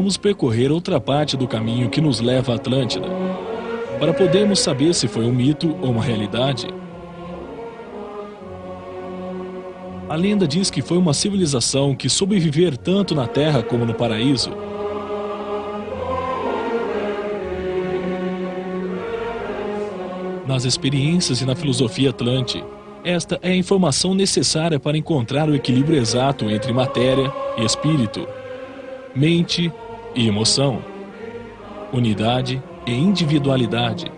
vamos percorrer outra parte do caminho que nos leva à Atlântida, para podermos saber se foi um mito ou uma realidade. A lenda diz que foi uma civilização que soube viver tanto na Terra como no paraíso. Nas experiências e na filosofia Atlante, esta é a informação necessária para encontrar o equilíbrio exato entre matéria e espírito, mente e emoção, unidade e individualidade.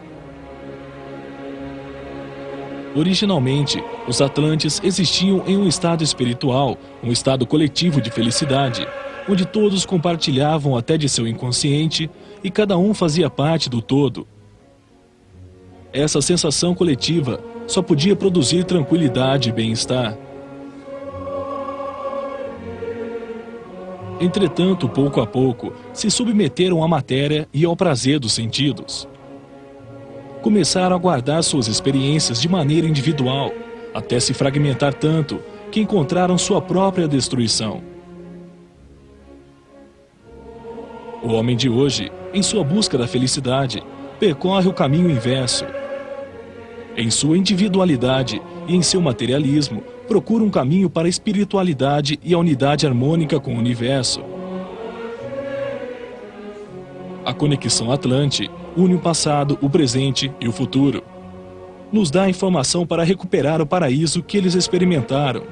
Originalmente, os Atlantes existiam em um estado espiritual, um estado coletivo de felicidade, onde todos compartilhavam até de seu inconsciente e cada um fazia parte do todo. Essa sensação coletiva só podia produzir tranquilidade e bem-estar. Entretanto, pouco a pouco, se submeteram à matéria e ao prazer dos sentidos. Começaram a guardar suas experiências de maneira individual, até se fragmentar tanto que encontraram sua própria destruição. O homem de hoje, em sua busca da felicidade, percorre o caminho inverso. Em sua individualidade e em seu materialismo, procura um caminho para a espiritualidade e a unidade harmônica com o universo. A conexão Atlante une o passado, o presente e o futuro. Nos dá a informação para recuperar o paraíso que eles experimentaram.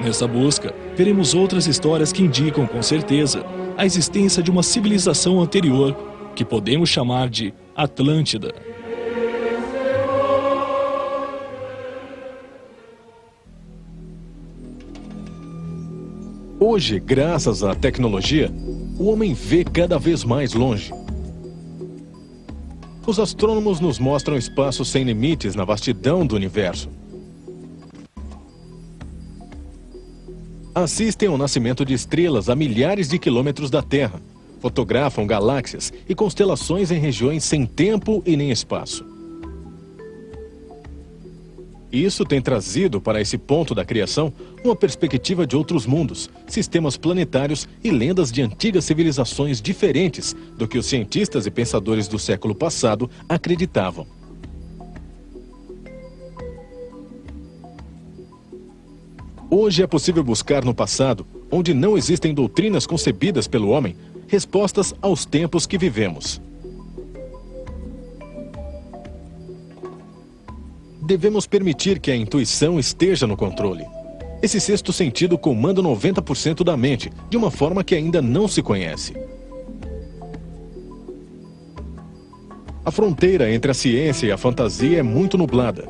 Nessa busca, veremos outras histórias que indicam com certeza a existência de uma civilização anterior que podemos chamar de Atlântida. Hoje, graças à tecnologia, o homem vê cada vez mais longe. Os astrônomos nos mostram espaços sem limites na vastidão do universo. Assistem ao nascimento de estrelas a milhares de quilômetros da Terra, fotografam galáxias e constelações em regiões sem tempo e nem espaço. Isso tem trazido para esse ponto da criação uma perspectiva de outros mundos, sistemas planetários e lendas de antigas civilizações diferentes do que os cientistas e pensadores do século passado acreditavam. Hoje é possível buscar no passado, onde não existem doutrinas concebidas pelo homem, respostas aos tempos que vivemos. Devemos permitir que a intuição esteja no controle. Esse sexto sentido comanda 90% da mente, de uma forma que ainda não se conhece. A fronteira entre a ciência e a fantasia é muito nublada.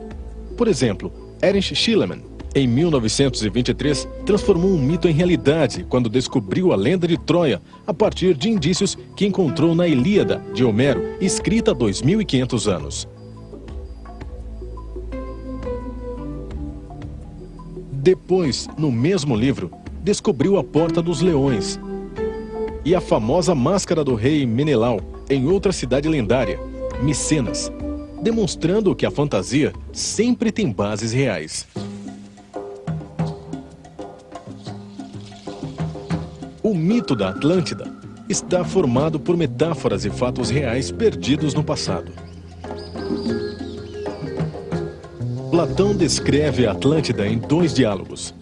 Por exemplo, Erich Schliemann, em 1923, transformou um mito em realidade quando descobriu a lenda de Troia a partir de indícios que encontrou na Ilíada, de Homero, escrita há 2.500 anos. Depois, no mesmo livro, descobriu a Porta dos Leões e a famosa máscara do rei Menelau em outra cidade lendária, Micenas, demonstrando que a fantasia sempre tem bases reais. O mito da Atlântida está formado por metáforas e fatos reais perdidos no passado. Platão descreve a Atlântida em 2 diálogos,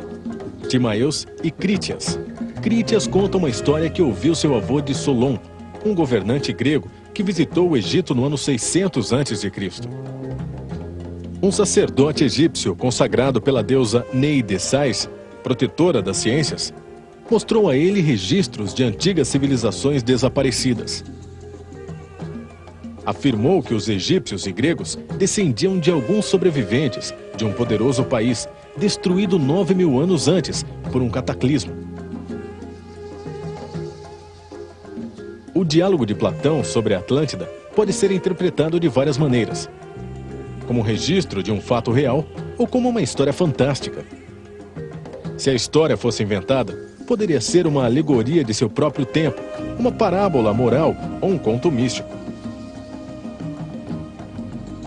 Timaeus e Crítias. Crítias conta uma história que ouviu seu avô de Solon, um governante grego que visitou o Egito no ano 600 a.C. Um sacerdote egípcio consagrado pela deusa Neide Sais, protetora das ciências, mostrou a ele registros de antigas civilizações desaparecidas. Afirmou que os egípcios e gregos descendiam de alguns sobreviventes de um poderoso país destruído 9.000 anos antes por um cataclismo. O diálogo de Platão sobre a Atlântida pode ser interpretado de várias maneiras, como um registro de um fato real ou como uma história fantástica. Se a história fosse inventada, poderia ser uma alegoria de seu próprio tempo, uma parábola moral ou um conto místico.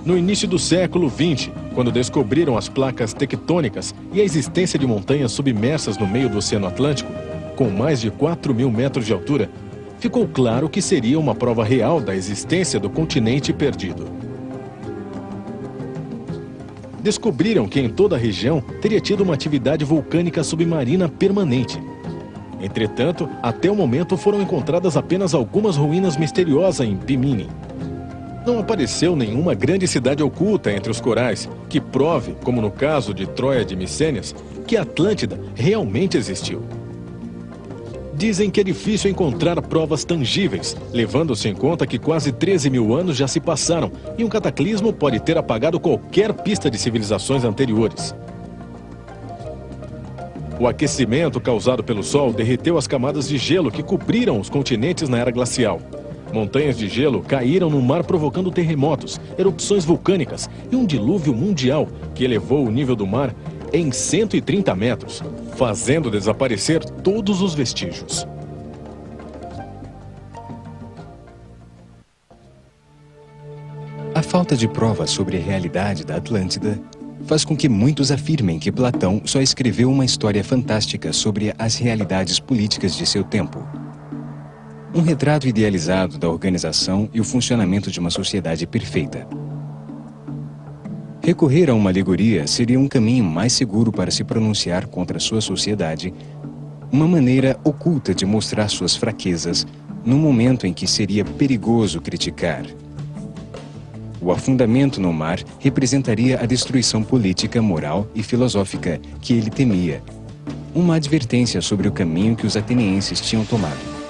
No início do século XX, quando descobriram as placas tectônicas e a existência de montanhas submersas no meio do Oceano Atlântico, com mais de 4.000 metros de altura, ficou claro que seria uma prova real da existência do continente perdido. Descobriram que em toda a região teria tido uma atividade vulcânica submarina permanente. Entretanto, até o momento foram encontradas apenas algumas ruínas misteriosas em Bimini. Não apareceu nenhuma grande cidade oculta entre os corais que prove, como no caso de Troia de Micênias, que a Atlântida realmente existiu. Dizem que é difícil encontrar provas tangíveis, levando-se em conta que quase 13.000 anos já se passaram e um cataclismo pode ter apagado qualquer pista de civilizações anteriores. O aquecimento causado pelo Sol derreteu as camadas de gelo que cobriram os continentes na era glacial. Montanhas de gelo caíram no mar provocando terremotos, erupções vulcânicas e um dilúvio mundial que elevou o nível do mar em 130 metros, fazendo desaparecer todos os vestígios. A falta de provas sobre a realidade da Atlântida faz com que muitos afirmem que Platão só escreveu uma história fantástica sobre as realidades políticas de seu tempo. Um retrato idealizado da organização e o funcionamento de uma sociedade perfeita. Recorrer a uma alegoria seria um caminho mais seguro para se pronunciar contra sua sociedade, uma maneira oculta de mostrar suas fraquezas num momento em que seria perigoso criticar. O afundamento no mar representaria a destruição política, moral e filosófica que ele temia, uma advertência sobre o caminho que os atenienses tinham tomado.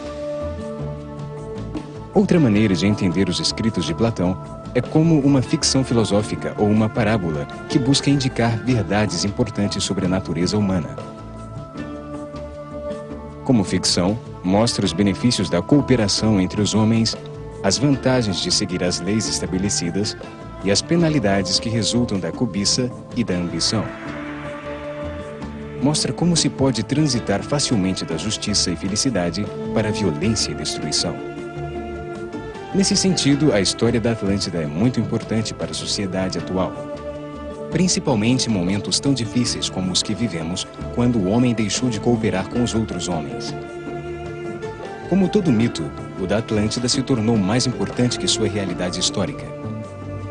Outra maneira de entender os escritos de Platão é como uma ficção filosófica ou uma parábola que busca indicar verdades importantes sobre a natureza humana. Como ficção, mostra os benefícios da cooperação entre os homens, as vantagens de seguir as leis estabelecidas e as penalidades que resultam da cobiça e da ambição. Mostra como se pode transitar facilmente da justiça e felicidade para a violência e destruição. Nesse sentido, a história da Atlântida é muito importante para a sociedade atual, principalmente em momentos tão difíceis como os que vivemos, quando o homem deixou de cooperar com os outros homens. Como todo mito, o da Atlântida se tornou mais importante que sua realidade histórica.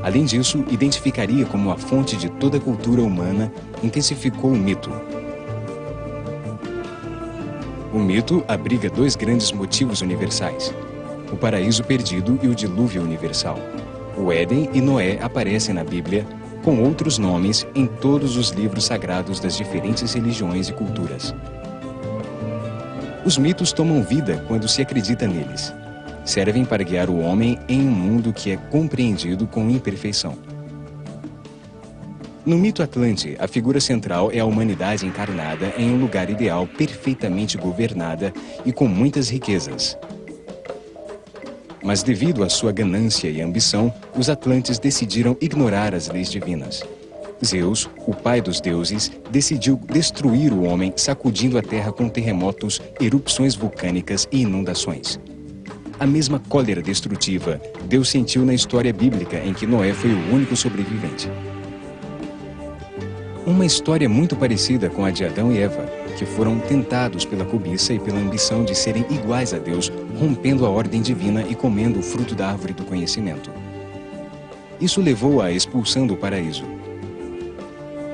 Além disso, identificaria como a fonte de toda a cultura humana, intensificou o mito. O mito abriga dois grandes motivos universais: o paraíso perdido e o dilúvio universal. O Éden e Noé aparecem na Bíblia com outros nomes em todos os livros sagrados das diferentes religiões e culturas. Os mitos tomam vida quando se acredita neles. Servem para guiar o homem em um mundo que é compreendido com imperfeição. No mito Atlante, a figura central é a humanidade encarnada em um lugar ideal perfeitamente governada e com muitas riquezas. Mas devido à sua ganância e ambição, os atlantes decidiram ignorar as leis divinas. Zeus, o pai dos deuses, decidiu destruir o homem, sacudindo a terra com terremotos, erupções vulcânicas e inundações. A mesma cólera destrutiva Deus sentiu na história bíblica em que Noé foi o único sobrevivente. Uma história muito parecida com a de Adão e Eva, que foram tentados pela cobiça e pela ambição de serem iguais a Deus, rompendo a ordem divina e comendo o fruto da árvore do conhecimento. Isso levou à expulsão do paraíso.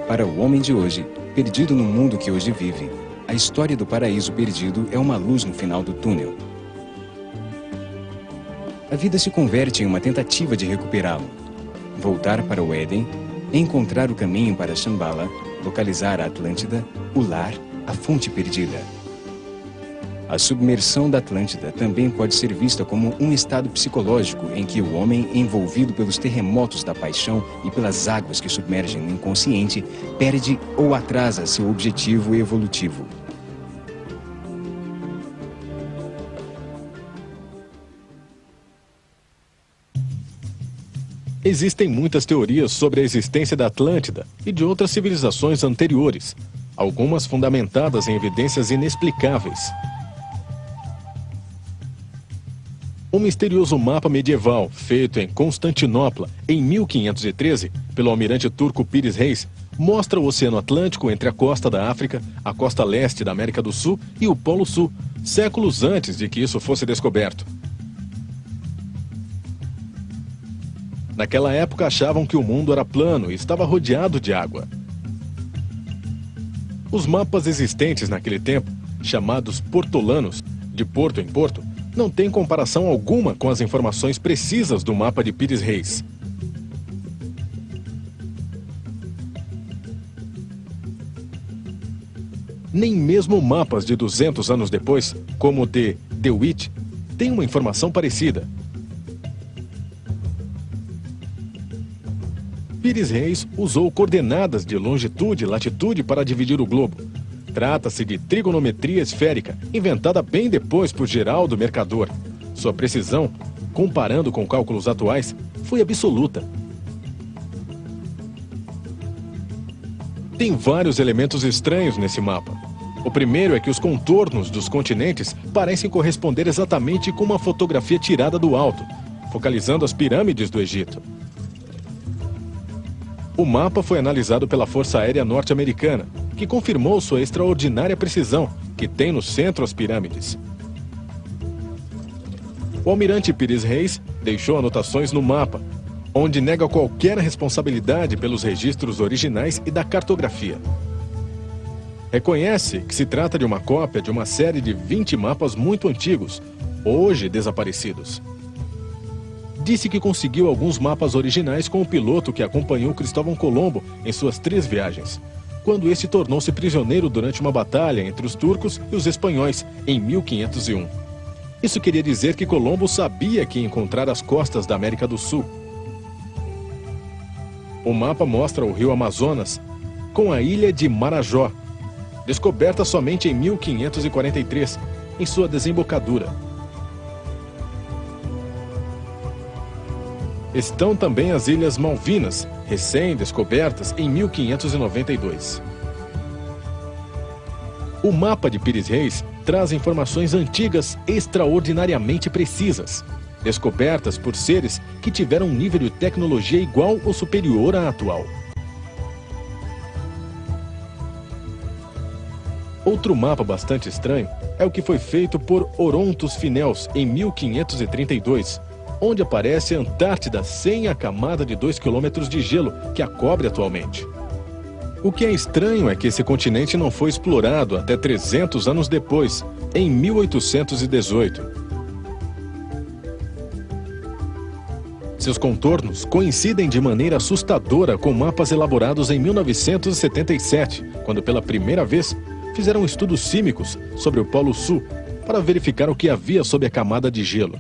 Para o homem de hoje, perdido no mundo que hoje vive, a história do paraíso perdido é uma luz no final do túnel. A vida se converte em uma tentativa de recuperá-lo, voltar para o Éden, encontrar o caminho para Shambhala, localizar a Atlântida, o lar, a fonte perdida. A submersão da Atlântida também pode ser vista como um estado psicológico em que o homem, envolvido pelos terremotos da paixão e pelas águas que submergem no inconsciente, perde ou atrasa seu objetivo evolutivo. Existem muitas teorias sobre a existência da Atlântida e de outras civilizações anteriores, algumas fundamentadas em evidências inexplicáveis. Um misterioso mapa medieval, feito em Constantinopla em 1513, pelo almirante turco Pires Reis, mostra o Oceano Atlântico entre a costa da África, a costa leste da América do Sul e o Polo Sul, séculos antes de que isso fosse descoberto. Naquela época achavam que o mundo era plano e estava rodeado de água. Os mapas existentes naquele tempo, chamados portolanos, de porto em porto, não têm comparação alguma com as informações precisas do mapa de Pires Reis. Nem mesmo mapas de 200 anos depois, como o de De Witt, têm uma informação parecida. Pires Reis usou coordenadas de longitude e latitude para dividir o globo. Trata-se de trigonometria esférica, inventada bem depois por Geraldo Mercador. Sua precisão, comparando com cálculos atuais, foi absoluta. Tem vários elementos estranhos nesse mapa. O primeiro é que os contornos dos continentes parecem corresponder exatamente com uma fotografia tirada do alto, focalizando as pirâmides do Egito. O mapa foi analisado pela Força Aérea Norte-Americana, que confirmou sua extraordinária precisão, que tem no centro as pirâmides. O almirante Pires Reis deixou anotações no mapa, onde nega qualquer responsabilidade pelos registros originais e da cartografia. Reconhece que se trata de uma cópia de uma série de 20 mapas muito antigos, hoje desaparecidos. Disse que conseguiu alguns mapas originais com o piloto que acompanhou Cristóvão Colombo em suas 3 viagens, quando esse tornou-se prisioneiro durante uma batalha entre os turcos e os espanhóis em 1501. Isso queria dizer que Colombo sabia que ia encontrar as costas da América do Sul. O mapa mostra o rio Amazonas com a ilha de Marajó, descoberta somente em 1543, em sua desembocadura. Estão também as Ilhas Malvinas, recém-descobertas em 1592. O mapa de Pires Reis traz informações antigas extraordinariamente precisas, descobertas por seres que tiveram um nível de tecnologia igual ou superior à atual. Outro mapa bastante estranho é o que foi feito por Orontos Finels em 1532, onde aparece a Antártida sem a camada de 2 quilômetros de gelo que a cobre atualmente. O que é estranho é que esse continente não foi explorado até 300 anos depois, em 1818. Seus contornos coincidem de maneira assustadora com mapas elaborados em 1977, quando pela primeira vez fizeram estudos sísmicos sobre o Polo Sul para verificar o que havia sob a camada de gelo.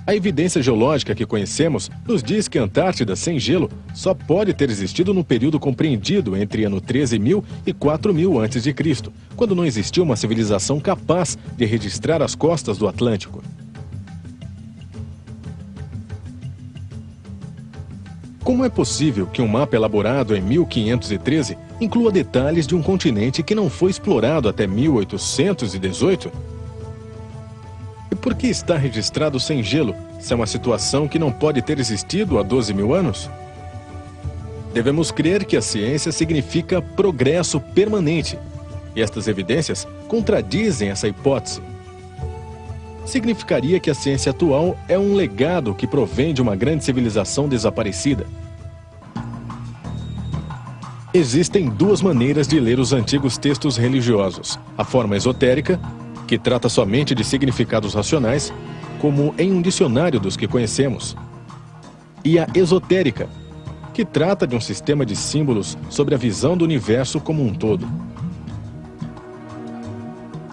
A evidência geológica que conhecemos nos diz que a Antártida sem gelo só pode ter existido no período compreendido entre ano 13.000 e 4.000 a.C., quando não existia uma civilização capaz de registrar as costas do Atlântico. Como é possível que um mapa elaborado em 1513 inclua detalhes de um continente que não foi explorado até 1818? E por que está registrado sem gelo, se é uma situação que não pode ter existido há 12.000 anos? Devemos crer que a ciência significa progresso permanente, e estas evidências contradizem essa hipótese. Significaria que a ciência atual é um legado que provém de uma grande civilização desaparecida. Existem 2 maneiras de ler os antigos textos religiosos: a forma esotérica, que trata somente de significados racionais, como em um dicionário dos que conhecemos, e a esotérica, que trata de um sistema de símbolos sobre a visão do universo como um todo.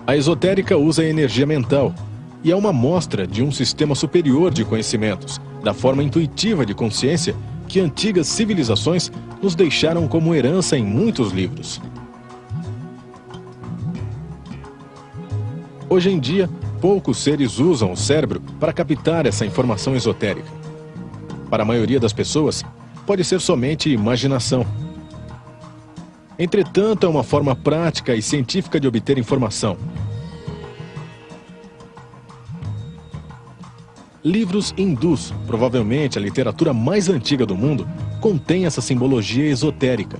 A esotérica usa a energia mental e é uma amostra de um sistema superior de conhecimentos, da forma intuitiva de consciência que antigas civilizações nos deixaram como herança em muitos livros. Hoje em dia, poucos seres usam o cérebro para captar essa informação esotérica. Para a maioria das pessoas, pode ser somente imaginação. Entretanto, é uma forma prática e científica de obter informação. Livros hindus, provavelmente a literatura mais antiga do mundo, contém essa simbologia esotérica.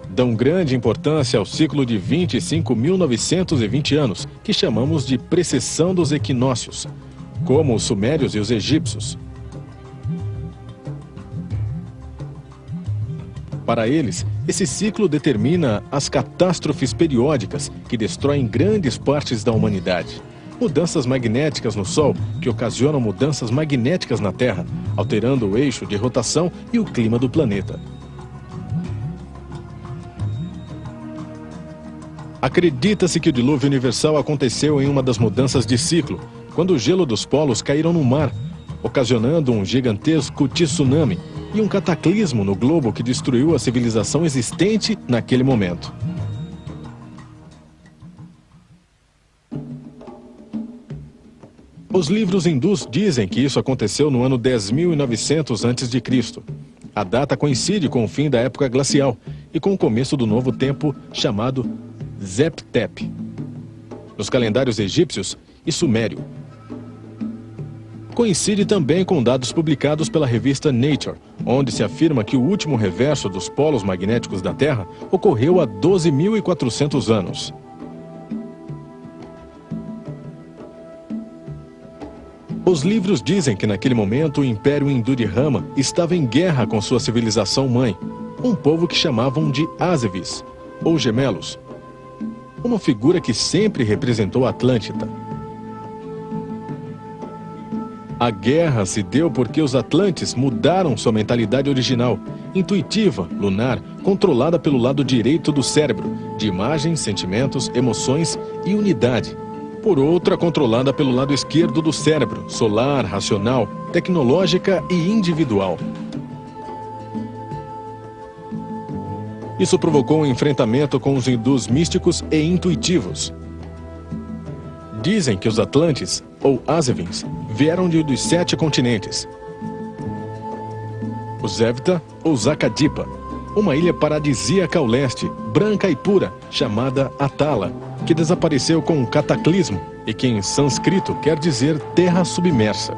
Dão grande importância ao ciclo de 25.920 anos, que chamamos de precessão dos equinócios, como os sumérios e os egípcios. Para eles, esse ciclo determina as catástrofes periódicas que destroem grandes partes da humanidade. Mudanças magnéticas no Sol, que ocasionam mudanças magnéticas na Terra, alterando o eixo de rotação e o clima do planeta. Acredita-se que o dilúvio universal aconteceu em uma das mudanças de ciclo, quando o gelo dos polos caíram no mar, ocasionando um gigantesco tsunami e um cataclismo no globo que destruiu a civilização existente naquele momento. Os livros hindus dizem que isso aconteceu no ano 10.900 a.C. A data coincide com o fim da época glacial e com o começo do novo tempo chamado Zep-Tep, nos calendários egípcios e sumério. Coincide também com dados publicados pela revista Nature, onde se afirma que o último reverso dos polos magnéticos da Terra ocorreu há 12.400 anos. Os livros dizem que naquele momento o Império Hindu de Rama estava em guerra com sua civilização-mãe, um povo que chamavam de Ázevis, ou gemelos, uma figura que sempre representou a Atlântida. A guerra se deu porque os Atlantes mudaram sua mentalidade original, intuitiva, lunar, controlada pelo lado direito do cérebro, de imagens, sentimentos, emoções e unidade. Por outra, controlada pelo lado esquerdo do cérebro, solar, racional, tecnológica e individual. Isso provocou um enfrentamento com os hindus místicos e intuitivos. Dizem que os Atlantes, ou Azevins, vieram dos 7 continentes. O Zevta, ou Zakadipa, uma ilha paradisíaca ao leste, branca e pura, chamada Atala, que desapareceu com um cataclismo e que em sânscrito quer dizer terra submersa.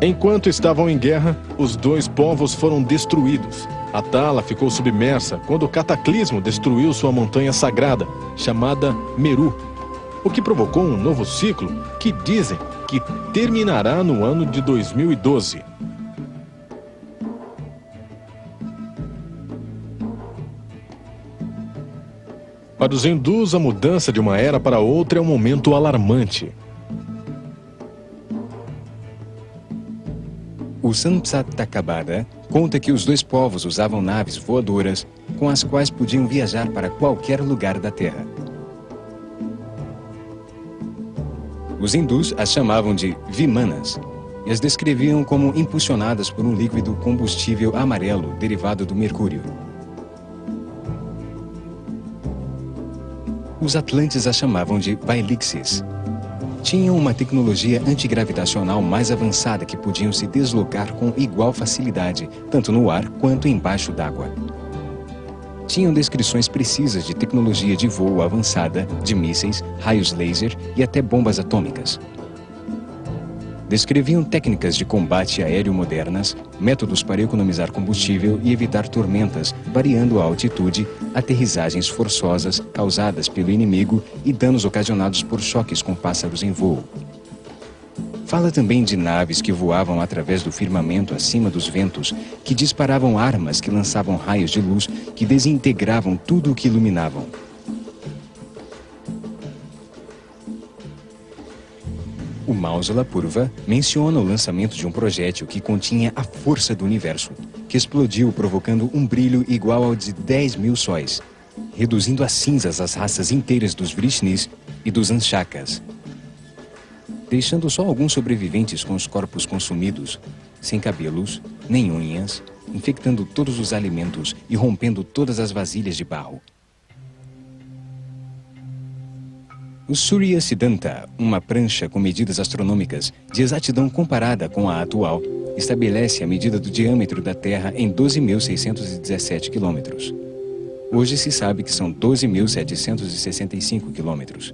Enquanto estavam em guerra, os dois povos foram destruídos. Atala ficou submersa quando o cataclismo destruiu sua montanha sagrada, chamada Meru, o que provocou um novo ciclo que dizem que terminará no ano de 2012. Para os hindus, a mudança de uma era para outra é um momento alarmante. O Samsat-Takabada conta que os dois povos usavam naves voadoras com as quais podiam viajar para qualquer lugar da Terra. Os hindus as chamavam de Vimanas e as descreviam como impulsionadas por um líquido combustível amarelo derivado do mercúrio. Os atlantes as chamavam de Bailixes. Tinham uma tecnologia antigravitacional mais avançada que podiam se deslocar com igual facilidade, tanto no ar quanto embaixo d'água. Tinham descrições precisas de tecnologia de voo avançada, de mísseis, raios laser e até bombas atômicas. Descreviam técnicas de combate aéreo modernas, métodos para economizar combustível e evitar tormentas, variando a altitude, aterrissagens forçosas causadas pelo inimigo e danos ocasionados por choques com pássaros em voo. Fala também de naves que voavam através do firmamento acima dos ventos, que disparavam armas que lançavam raios de luz que desintegravam tudo o que iluminavam. O Mausala Purva menciona o lançamento de um projétil que continha a força do universo, que explodiu provocando um brilho igual ao de 10.000 sóis, reduzindo a cinzas as raças inteiras dos Vrishnis e dos Anshakas, deixando só alguns sobreviventes com os corpos consumidos, sem cabelos, nem unhas, infectando todos os alimentos e rompendo todas as vasilhas de barro. O Surya Siddhanta, uma prancha com medidas astronômicas de exatidão comparada com a atual, estabelece a medida do diâmetro da Terra em 12.617 quilômetros. Hoje se sabe que são 12.765 quilômetros.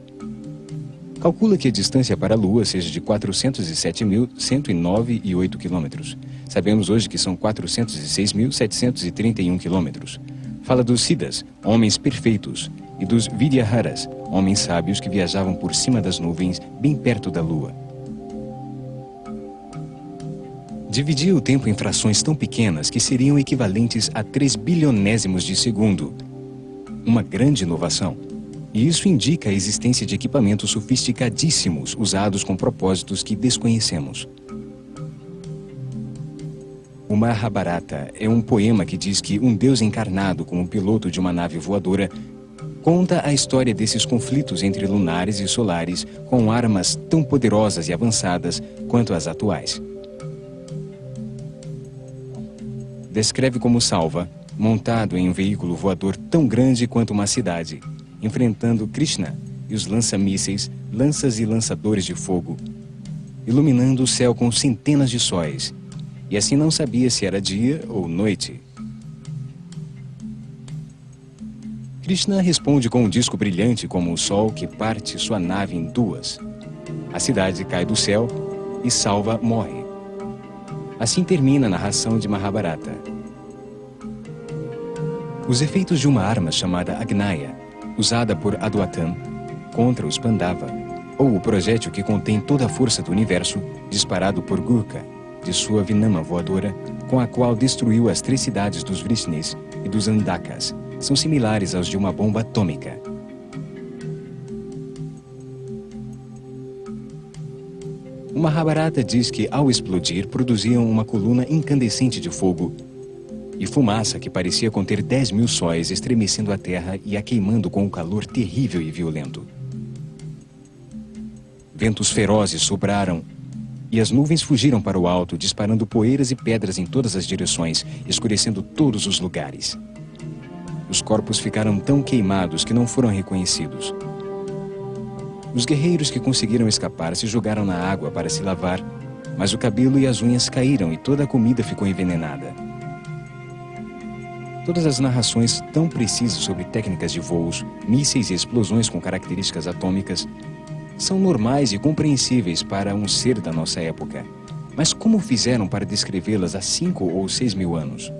Calcula que a distância para a Lua seja de 407.109,8 quilômetros. Sabemos hoje que são 406.731 quilômetros. Fala dos Siddhas, homens perfeitos, e dos Vidyaharas, homens sábios que viajavam por cima das nuvens, bem perto da Lua. Dividia o tempo em frações tão pequenas que seriam equivalentes a 3 bilionésimos de segundo. Uma grande inovação. E isso indica a existência de equipamentos sofisticadíssimos usados com propósitos que desconhecemos. O Mahabharata é um poema que diz que um deus encarnado como piloto de uma nave voadora conta a história desses conflitos entre lunares e solares com armas tão poderosas e avançadas quanto as atuais. Descreve como Salva, montado em um veículo voador tão grande quanto uma cidade, enfrentando Krishna e os lança-mísseis, lanças e lançadores de fogo, iluminando o céu com centenas de sóis, e assim não sabia se era dia ou noite. Krishna responde com um disco brilhante como o sol que parte sua nave em duas. A cidade cai do céu e Salva morre. Assim termina a narração de Mahabharata. Os efeitos de uma arma chamada Agnaya, usada por Adwatan contra os Pandava, ou o projétil que contém toda a força do universo, disparado por Gurkha, de sua vinama voadora, com a qual destruiu as 3 cidades dos Vrishnis e dos Andakas, são similares aos de uma bomba atômica. O Mahabharata diz que, ao explodir, produziam uma coluna incandescente de fogo e fumaça que parecia conter 10.000 sóis, estremecendo a terra e a queimando com um calor terrível e violento. Ventos ferozes sopraram e as nuvens fugiram para o alto, disparando poeiras e pedras em todas as direções, escurecendo todos os lugares. Os corpos ficaram tão queimados que não foram reconhecidos. Os guerreiros que conseguiram escapar se jogaram na água para se lavar, mas o cabelo e as unhas caíram e toda a comida ficou envenenada. Todas as narrações tão precisas sobre técnicas de voos, mísseis e explosões com características atômicas são normais e compreensíveis para um ser da nossa época. Mas como fizeram para descrevê-las há 5 ou 6 mil anos?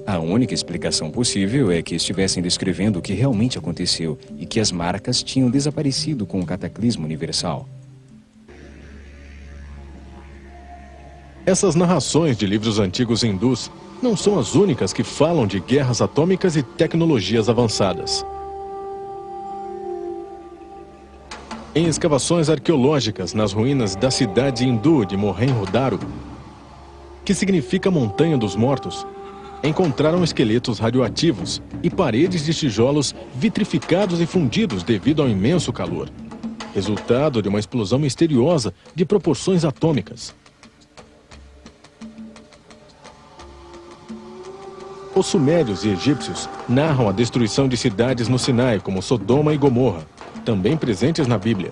A única explicação possível é que estivessem descrevendo o que realmente aconteceu e que as marcas tinham desaparecido com o cataclismo universal. Essas narrações de livros antigos hindus não são as únicas que falam de guerras atômicas e tecnologias avançadas. Em escavações arqueológicas nas ruínas da cidade hindu de Mohenjo-Daro, que significa Montanha dos Mortos, encontraram esqueletos radioativos e paredes de tijolos vitrificados e fundidos devido ao imenso calor, resultado de uma explosão misteriosa de proporções atômicas. Os sumérios e egípcios narram a destruição de cidades no Sinai, como Sodoma e Gomorra, também presentes na Bíblia.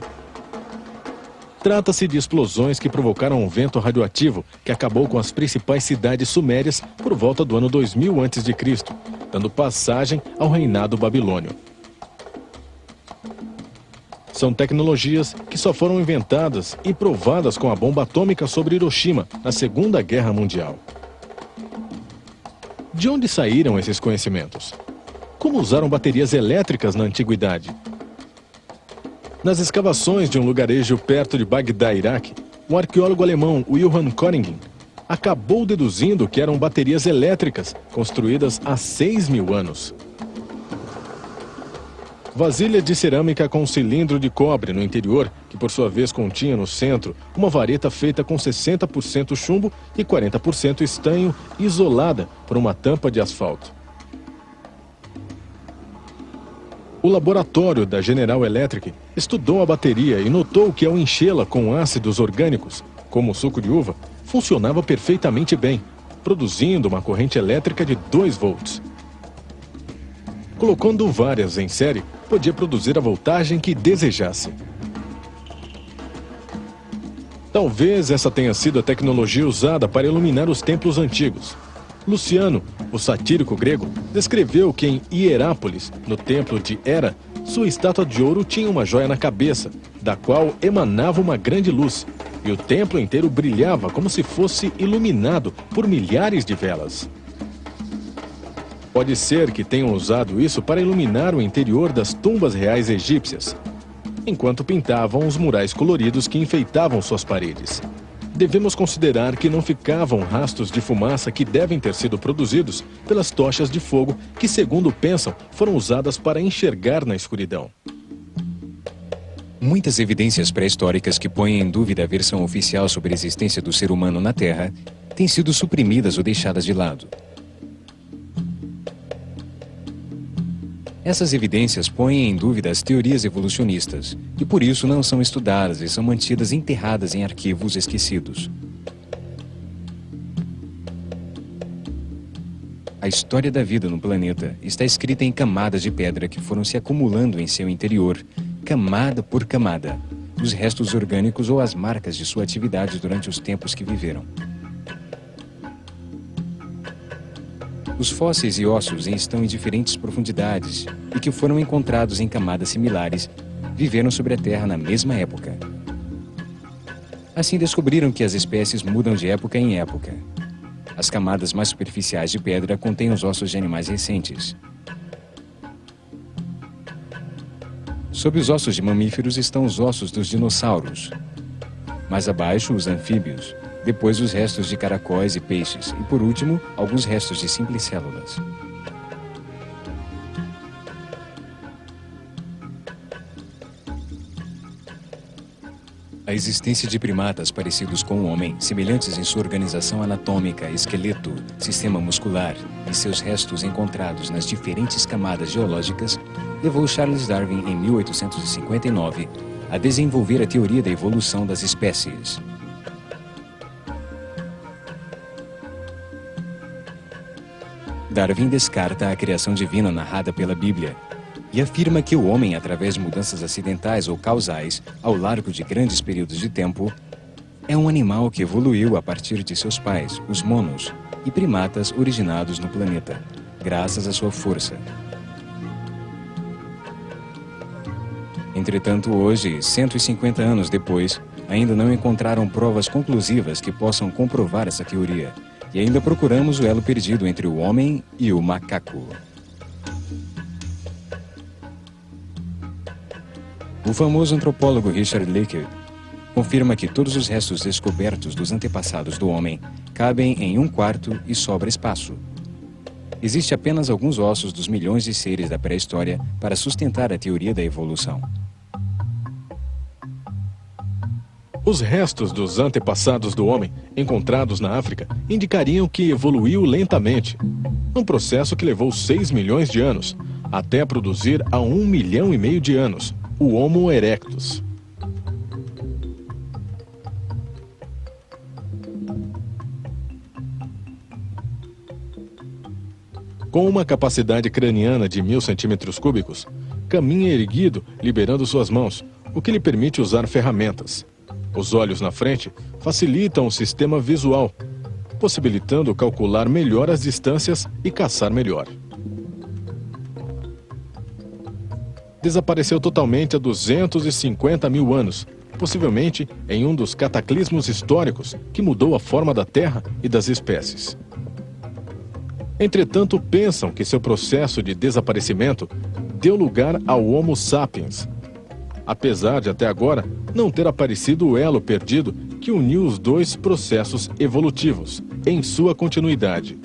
Trata-se de explosões que provocaram um vento radioativo que acabou com as principais cidades sumérias por volta do ano 2000 a.C., dando passagem ao reinado babilônio. São tecnologias que só foram inventadas e provadas com a bomba atômica sobre Hiroshima na Segunda Guerra Mundial. De onde saíram esses conhecimentos? Como usaram baterias elétricas na antiguidade? Nas escavações de um lugarejo perto de Bagdá, Iraque, o arqueólogo alemão Wilhelm Köningen acabou deduzindo que eram baterias elétricas construídas há 6.000 anos. Vasilha de cerâmica com um cilindro de cobre no interior, que por sua vez continha no centro uma vareta feita com 60% chumbo e 40% estanho, isolada por uma tampa de asfalto. O laboratório da General Electric estudou a bateria e notou que ao enchê-la com ácidos orgânicos, como o suco de uva, funcionava perfeitamente bem, produzindo uma corrente elétrica de 2 volts. Colocando várias em série, podia produzir a voltagem que desejasse. Talvez essa tenha sido a tecnologia usada para iluminar os templos antigos. Luciano, o satírico grego, descreveu que em Hierápolis, no templo de Hera, sua estátua de ouro tinha uma joia na cabeça, da qual emanava uma grande luz, e o templo inteiro brilhava como se fosse iluminado por milhares de velas. Pode ser que tenham usado isso para iluminar o interior das tumbas reais egípcias, enquanto pintavam os murais coloridos que enfeitavam suas paredes. Devemos considerar que não ficavam rastros de fumaça que devem ter sido produzidos pelas tochas de fogo que, segundo pensam, foram usadas para enxergar na escuridão. Muitas evidências pré-históricas que põem em dúvida a versão oficial sobre a existência do ser humano na Terra têm sido suprimidas ou deixadas de lado. Essas evidências põem em dúvida as teorias evolucionistas e por isso não são estudadas e são mantidas enterradas em arquivos esquecidos. A história da vida no planeta está escrita em camadas de pedra que foram se acumulando em seu interior, camada por camada, os restos orgânicos ou as marcas de sua atividade durante os tempos que viveram. Os fósseis e ossos estão em diferentes profundidades e que foram encontrados em camadas similares viveram sobre a Terra na mesma época. Assim descobriram que as espécies mudam de época em época. As camadas mais superficiais de pedra contêm os ossos de animais recentes. Sob os ossos de mamíferos estão os ossos dos dinossauros. Mais abaixo, os anfíbios. Depois, os restos de caracóis e peixes. E, por último, alguns restos de simples células. A existência de primatas parecidos com o homem, semelhantes em sua organização anatômica, esqueleto, sistema muscular e seus restos encontrados nas diferentes camadas geológicas, levou Charles Darwin, em 1859, a desenvolver a teoria da evolução das espécies. Darwin descarta a criação divina narrada pela Bíblia e afirma que o homem, através de mudanças acidentais ou causais, ao largo de grandes períodos de tempo, é um animal que evoluiu a partir de seus pais, os monos, e primatas originados no planeta, graças à sua força. Entretanto, hoje, 150 anos depois, ainda não encontraram provas conclusivas que possam comprovar essa teoria, e ainda procuramos o elo perdido entre o homem e o macaco. O famoso antropólogo Richard Leakey confirma que todos os restos descobertos dos antepassados do homem cabem em 1/4 e sobra espaço. Existe apenas alguns ossos dos milhões de seres da pré-história para sustentar a teoria da evolução. Os restos dos antepassados do homem, encontrados na África, indicariam que evoluiu lentamente, num processo que levou 6 milhões de anos, até produzir há 1,5 milhão de anos, o Homo erectus. Com uma capacidade craniana de 1.000 centímetros cúbicos, caminha erguido, liberando suas mãos, o que lhe permite usar ferramentas. Os olhos na frente facilitam o sistema visual, possibilitando calcular melhor as distâncias e caçar melhor. Desapareceu totalmente há 250 mil anos, possivelmente em um dos cataclismos históricos que mudou a forma da Terra e das espécies. Entretanto, pensam que seu processo de desaparecimento deu lugar ao Homo sapiens, apesar de até agora não ter aparecido o elo perdido que uniu os dois processos evolutivos em sua continuidade.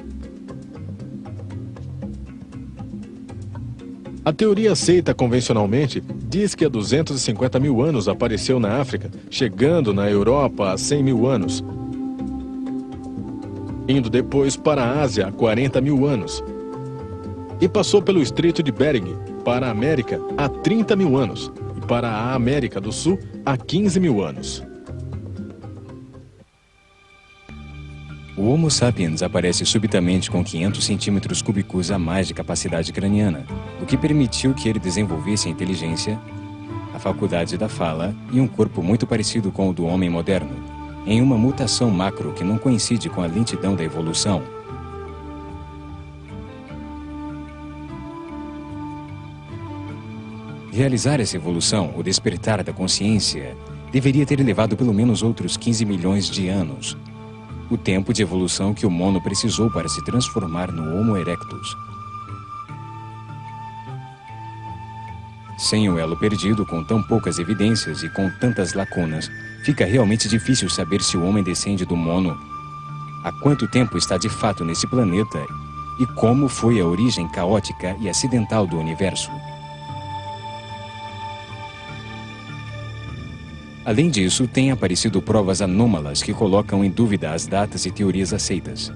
A teoria aceita convencionalmente diz que há 250 mil anos apareceu na África, chegando na Europa há 100 mil anos, indo depois para a Ásia há 40 mil anos, e passou pelo Estreito de Bering para a América há 30 mil anos, e para a América do Sul há 15 mil anos. O Homo sapiens aparece subitamente com 500 centímetros cúbicos a mais de capacidade craniana, o que permitiu que ele desenvolvesse a inteligência, a faculdade da fala e um corpo muito parecido com o do homem moderno, em uma mutação macro que não coincide com a lentidão da evolução. Realizar essa evolução, o despertar da consciência, deveria ter levado pelo menos outros 15 milhões de anos. O tempo de evolução que o mono precisou para se transformar no Homo erectus. Sem o elo perdido, com tão poucas evidências e com tantas lacunas, fica realmente difícil saber se o homem descende do mono, há quanto tempo está de fato nesse planeta e como foi a origem caótica e acidental do universo. Além disso, têm aparecido provas anômalas que colocam em dúvida as datas e teorias aceitas.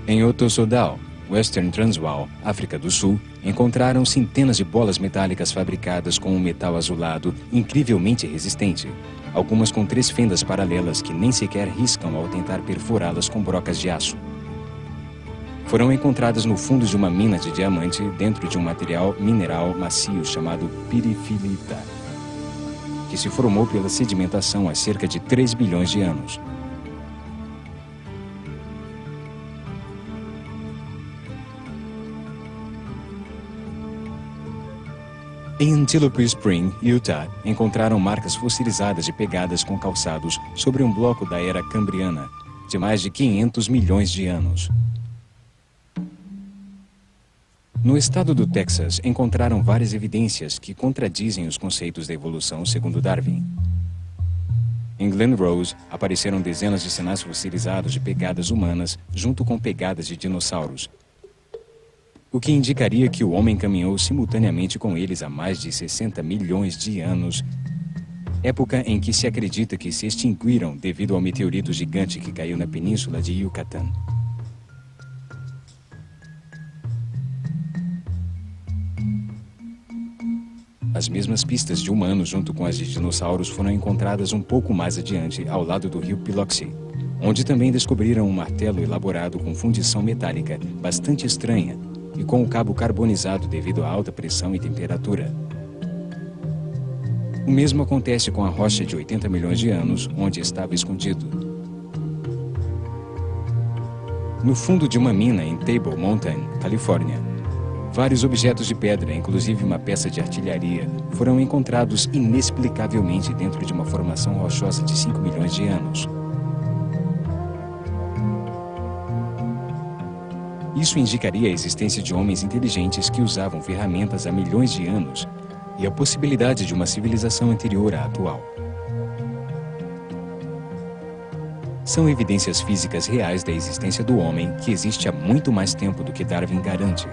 Em Ottosodal, Western Transvaal, África do Sul, encontraram centenas de bolas metálicas fabricadas com um metal azulado incrivelmente resistente, algumas com 3 fendas paralelas que nem sequer riscam ao tentar perfurá-las com brocas de aço. Foram encontradas no fundo de uma mina de diamante dentro de um material mineral macio chamado pirifilita, que se formou pela sedimentação há cerca de 3 bilhões de anos. Em Antelope Spring, Utah, encontraram marcas fossilizadas de pegadas com calçados sobre um bloco da era cambriana, de mais de 500 milhões de anos. No estado do Texas, encontraram várias evidências que contradizem os conceitos da evolução segundo Darwin. Em Glen Rose, apareceram dezenas de sinais fossilizados de pegadas humanas junto com pegadas de dinossauros, o que indicaria que o homem caminhou simultaneamente com eles há mais de 60 milhões de anos, época em que se acredita que se extinguiram devido ao meteorito gigante que caiu na península de Yucatán. As mesmas pistas de humanos junto com as de dinossauros foram encontradas um pouco mais adiante, ao lado do rio Biloxi, onde também descobriram um martelo elaborado com fundição metálica bastante estranha e com o cabo carbonizado devido à alta pressão e temperatura. O mesmo acontece com a rocha de 80 milhões de anos, onde estava escondido. No fundo de uma mina em Table Mountain, Califórnia, vários objetos de pedra, inclusive uma peça de artilharia, foram encontrados inexplicavelmente dentro de uma formação rochosa de 5 milhões de anos. Isso indicaria a existência de homens inteligentes que usavam ferramentas há milhões de anos e a possibilidade de uma civilização anterior à atual. São evidências físicas reais da existência do homem que existe há muito mais tempo do que Darwin garante.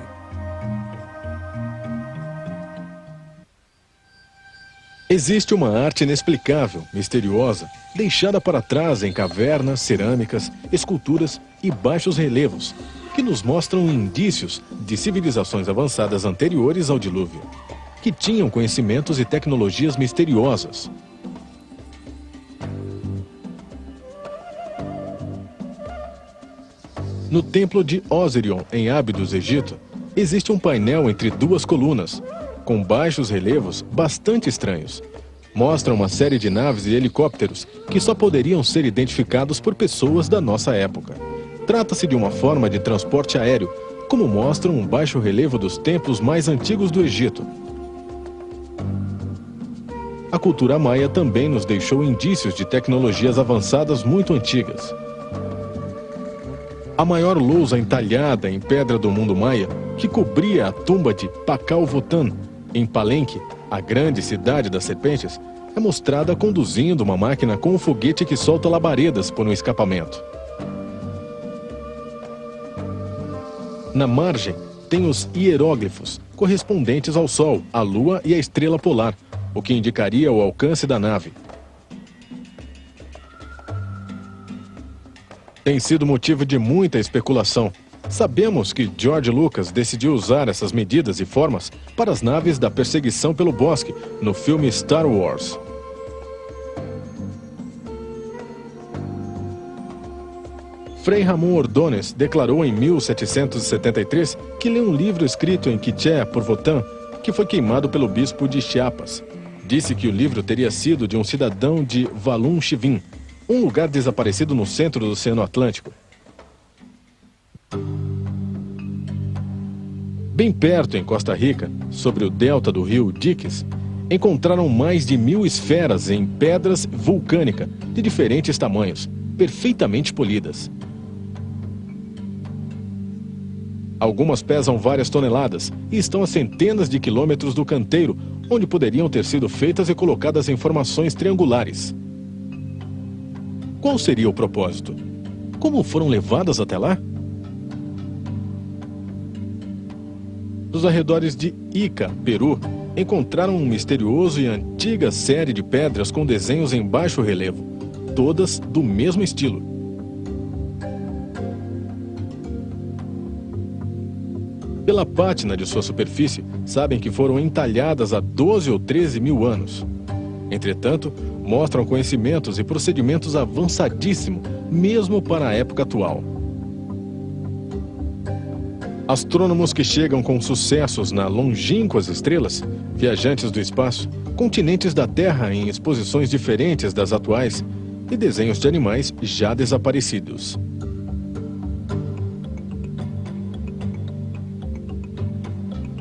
Existe uma arte inexplicável, misteriosa, deixada para trás em cavernas, cerâmicas, esculturas e baixos relevos, que nos mostram indícios de civilizações avançadas anteriores ao dilúvio, que tinham conhecimentos e tecnologias misteriosas. No templo de Osirion, em Abidos, Egito, existe um painel entre 2 colunas, com baixos relevos bastante estranhos. Mostra uma série de naves e helicópteros que só poderiam ser identificados por pessoas da nossa época. Trata-se de uma forma de transporte aéreo, como mostra um baixo relevo dos templos mais antigos do Egito. A cultura maia também nos deixou indícios de tecnologias avançadas muito antigas. A maior lousa entalhada em pedra do mundo maia, que cobria a tumba de Pakal-Votan, em Palenque, a grande cidade das serpentes, é mostrada conduzindo uma máquina com um foguete que solta labaredas por um escapamento. Na margem, tem os hieróglifos, correspondentes ao Sol, à Lua e à estrela polar, o que indicaria o alcance da nave. Tem sido motivo de muita especulação. Sabemos que George Lucas decidiu usar essas medidas e formas para as naves da perseguição pelo bosque no filme Star Wars. Frei Ramon Ordóñez declarou em 1773 que leu um livro escrito em quiché por Votan, que foi queimado pelo bispo de Chiapas. Disse que o livro teria sido de um cidadão de Valum Chivin, um lugar desaparecido no centro do Oceano Atlântico. Bem perto, em Costa Rica, sobre o delta do rio Diques, encontraram mais de 1000 esferas em pedras vulcânicas de diferentes tamanhos, perfeitamente polidas. Algumas pesam várias toneladas e estão a centenas de quilômetros do canteiro, onde poderiam ter sido feitas e colocadas em formações triangulares. Qual seria o propósito? Como foram levadas até lá? Nos arredores de Ica, Peru, encontraram um misterioso e antiga série de pedras com desenhos em baixo relevo, todas do mesmo estilo. Pela pátina de sua superfície, sabem que foram entalhadas há 12 ou 13 mil anos. Entretanto, mostram conhecimentos e procedimentos avançadíssimos, mesmo para a época atual. Astrônomos que chegam com sucessos na longínquas estrelas, viajantes do espaço, continentes da Terra em exposições diferentes das atuais e desenhos de animais já desaparecidos.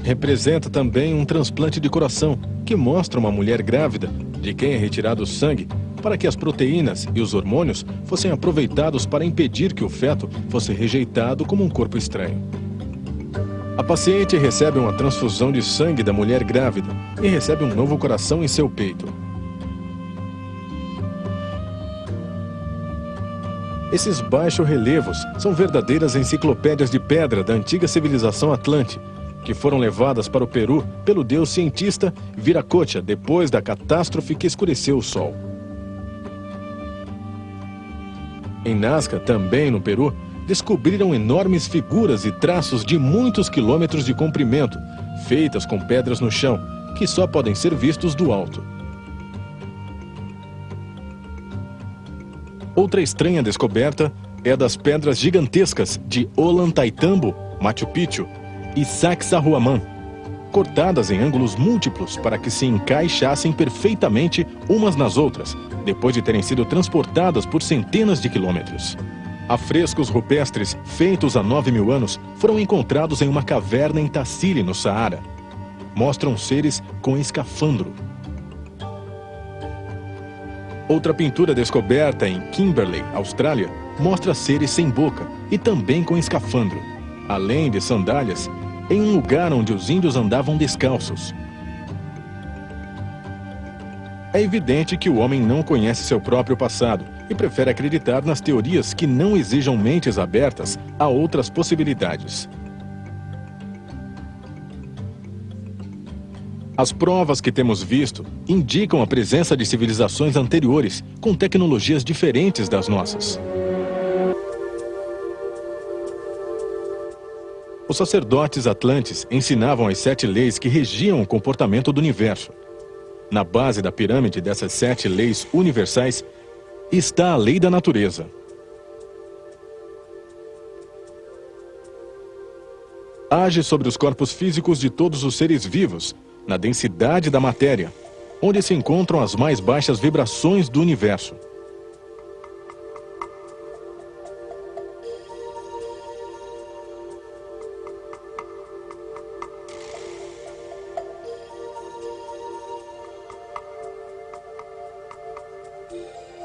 Representa também um transplante de coração, que mostra uma mulher grávida, de quem é retirado o sangue, para que as proteínas e os hormônios fossem aproveitados para impedir que o feto fosse rejeitado como um corpo estranho. A paciente recebe uma transfusão de sangue da mulher grávida e recebe um novo coração em seu peito. Esses baixo-relevos são verdadeiras enciclopédias de pedra da antiga civilização Atlante, que foram levadas para o Peru pelo deus cientista Viracocha depois da catástrofe que escureceu o Sol. Em Nazca, também no Peru, descobriram enormes figuras e traços de muitos quilômetros de comprimento, feitas com pedras no chão, que só podem ser vistos do alto. Outra estranha descoberta é a das pedras gigantescas de Ollantaytambo, Machu Picchu, e Sacsayhuamán, cortadas em ângulos múltiplos para que se encaixassem perfeitamente umas nas outras, depois de terem sido transportadas por centenas de quilômetros. Afrescos rupestres feitos há 9.000 anos foram encontrados em uma caverna em Tassili, no Saara. Mostram seres com escafandro. Outra pintura descoberta em Kimberley, Austrália, mostra seres sem boca e também com escafandro, além de sandálias, em um lugar onde os índios andavam descalços. É evidente que o homem não conhece seu próprio passado e prefere acreditar nas teorias que não exijam mentes abertas a outras possibilidades. As provas que temos visto indicam a presença de civilizações anteriores com tecnologias diferentes das nossas. Os sacerdotes atlantes ensinavam as 7 leis que regiam o comportamento do universo. Na base da pirâmide dessas 7 leis universais está a lei da natureza. Age sobre os corpos físicos de todos os seres vivos, na densidade da matéria, onde se encontram as mais baixas vibrações do universo.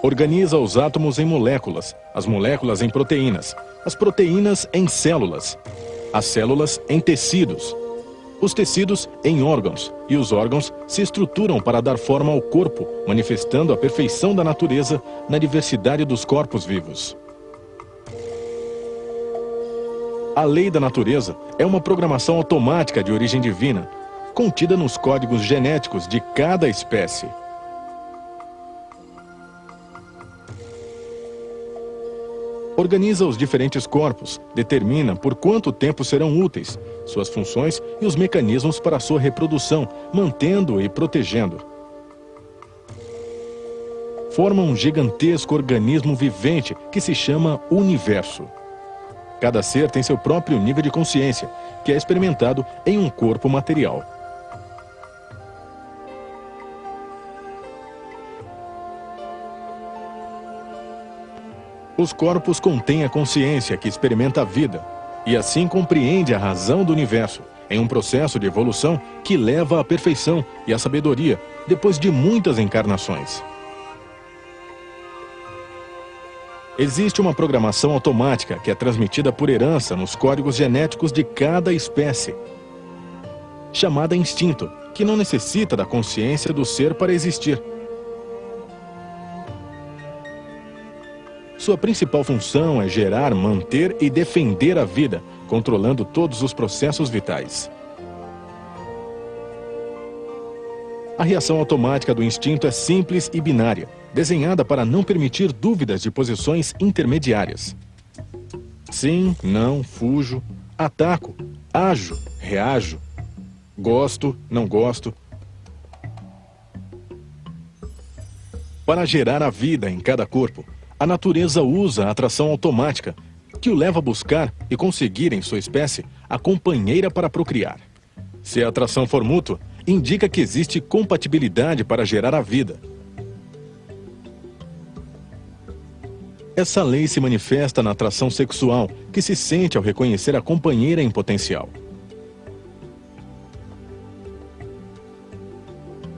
Organiza os átomos em moléculas, as moléculas em proteínas, as proteínas em células, as células em tecidos, os tecidos em órgãos, e os órgãos se estruturam para dar forma ao corpo, manifestando a perfeição da natureza na diversidade dos corpos vivos. A lei da natureza é uma programação automática de origem divina, contida nos códigos genéticos de cada espécie. Organiza os diferentes corpos, determina por quanto tempo serão úteis, suas funções e os mecanismos para sua reprodução, mantendo e protegendo. Forma um gigantesco organismo vivente que se chama universo. Cada ser tem seu próprio nível de consciência, que é experimentado em um corpo material. Os corpos contêm a consciência que experimenta a vida, e assim compreende a razão do universo, em um processo de evolução que leva à perfeição e à sabedoria depois de muitas encarnações. Existe uma programação automática que é transmitida por herança nos códigos genéticos de cada espécie, chamada instinto, que não necessita da consciência do ser para existir. Sua principal função é gerar, manter e defender a vida, controlando todos os processos vitais. A reação automática do instinto é simples e binária, desenhada para não permitir dúvidas de posições intermediárias. Sim, não, fujo, ataco, ajo, reajo, gosto, não gosto. Para gerar a vida em cada corpo, a natureza usa a atração automática, que o leva a buscar e conseguir em sua espécie a companheira para procriar. Se a atração for mútua, indica que existe compatibilidade para gerar a vida. Essa lei se manifesta na atração sexual, que se sente ao reconhecer a companheira em potencial.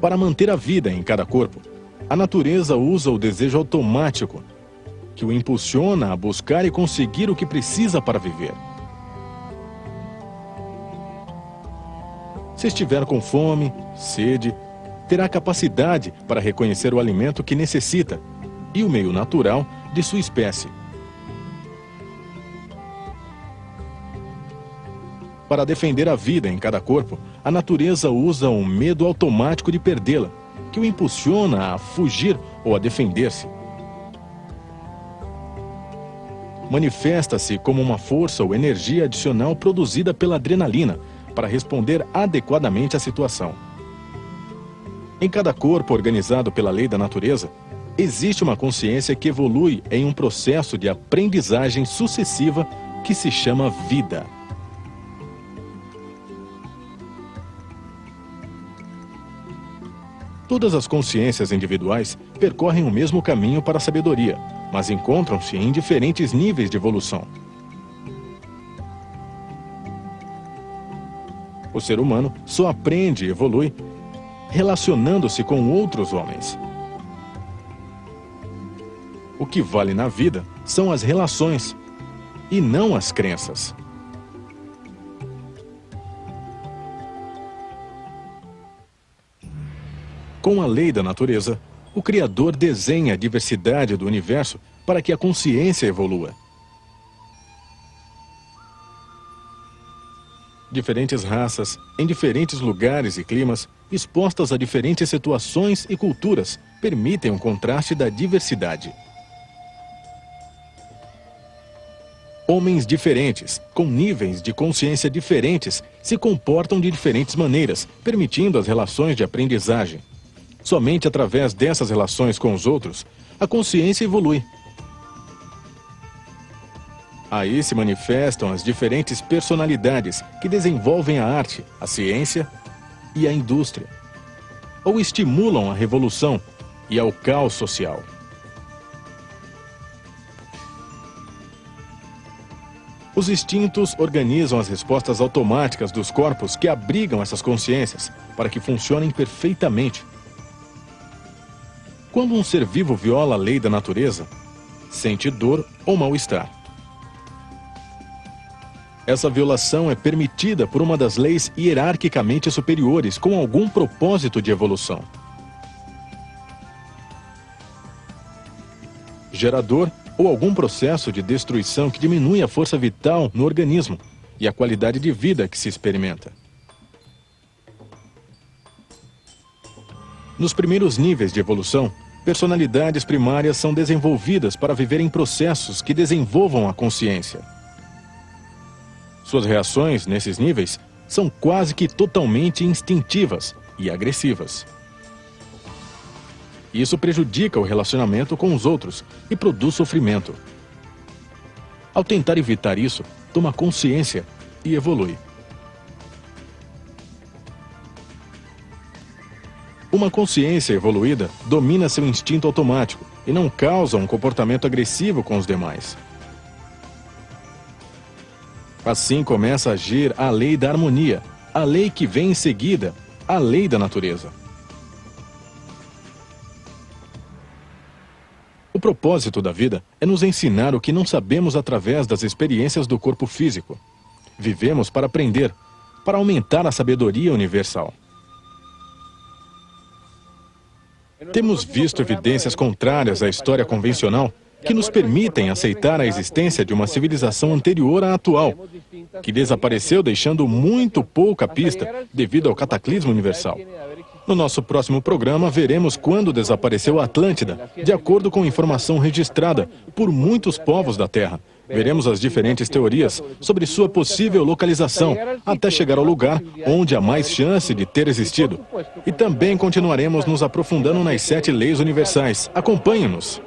Para manter a vida em cada corpo, a natureza usa o desejo automático, que o impulsiona a buscar e conseguir o que precisa para viver. Se estiver com fome, sede, terá capacidade para reconhecer o alimento que necessita e o meio natural de sua espécie. Para defender a vida em cada corpo, a natureza usa um medo automático de perdê-la, que o impulsiona a fugir ou a defender-se. Manifesta-se como uma força ou energia adicional produzida pela adrenalina para responder adequadamente à situação. Em cada corpo organizado pela lei da natureza, existe uma consciência que evolui em um processo de aprendizagem sucessiva que se chama vida. Todas as consciências individuais percorrem o mesmo caminho para a sabedoria, mas encontram-se em diferentes níveis de evolução. O ser humano só aprende e evolui relacionando-se com outros homens. O que vale na vida são as relações e não as crenças. Com a lei da natureza, o Criador desenha a diversidade do universo para que a consciência evolua. Diferentes raças, em diferentes lugares e climas, expostas a diferentes situações e culturas, permitem um contraste da diversidade. Homens diferentes, com níveis de consciência diferentes, se comportam de diferentes maneiras, permitindo as relações de aprendizagem. Somente através dessas relações com os outros, a consciência evolui. Aí se manifestam as diferentes personalidades que desenvolvem a arte, a ciência e a indústria, ou estimulam a revolução e ao caos social. Os instintos organizam as respostas automáticas dos corpos que abrigam essas consciências para que funcionem perfeitamente. Quando um ser vivo viola a lei da natureza, sente dor ou mal-estar. Essa violação é permitida por uma das leis hierarquicamente superiores com algum propósito de evolução. Gerador ou algum processo de destruição que diminui a força vital no organismo e a qualidade de vida que se experimenta. Nos primeiros níveis de evolução, personalidades primárias são desenvolvidas para viver em processos que desenvolvam a consciência. Suas reações, nesses níveis, são quase que totalmente instintivas e agressivas. Isso prejudica o relacionamento com os outros e produz sofrimento. Ao tentar evitar isso, toma consciência e evolui. Uma consciência evoluída domina seu instinto automático e não causa um comportamento agressivo com os demais. Assim começa a agir a lei da harmonia, a lei que vem em seguida, a lei da natureza. O propósito da vida é nos ensinar o que não sabemos através das experiências do corpo físico. Vivemos para aprender, para aumentar a sabedoria universal. Temos visto evidências contrárias à história convencional que nos permitem aceitar a existência de uma civilização anterior à atual, que desapareceu deixando muito pouca pista devido ao cataclismo universal. No nosso próximo programa, veremos quando desapareceu a Atlântida, de acordo com informação registrada por muitos povos da Terra. Veremos as diferentes teorias sobre sua possível localização, até chegar ao lugar onde há mais chance de ter existido. E também continuaremos nos aprofundando nas 7 leis universais. Acompanhe-nos!